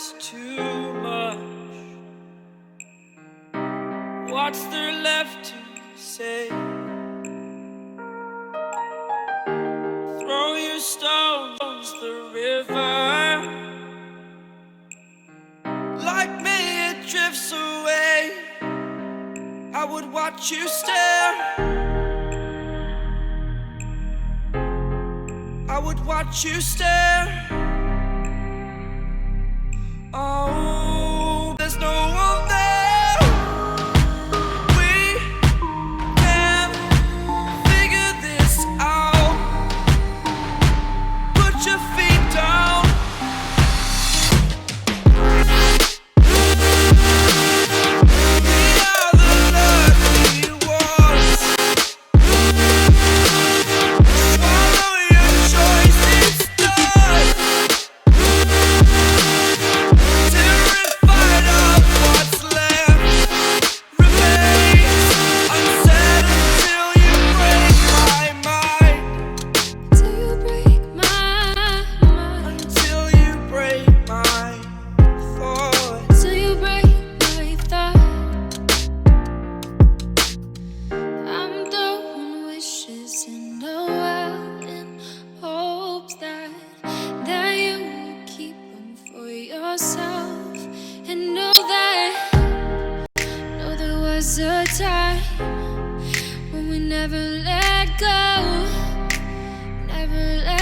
it's too much. What's there left to say? Throw your stones the river. Like me it drifts away. I would watch you stare. I would watch you stare. Oh, there's no one there. We can figure this out. Put your feet down. We are the lucky ones. Follow your choice, it's done. Terrified of what's left remains unsaid until you break my mind. Till you break my mind. Until you break my thought. Till you break my thought. I'm throwing wishes in the well in hopes that you will keep them for yourself. And know there was a time when we never let go, never let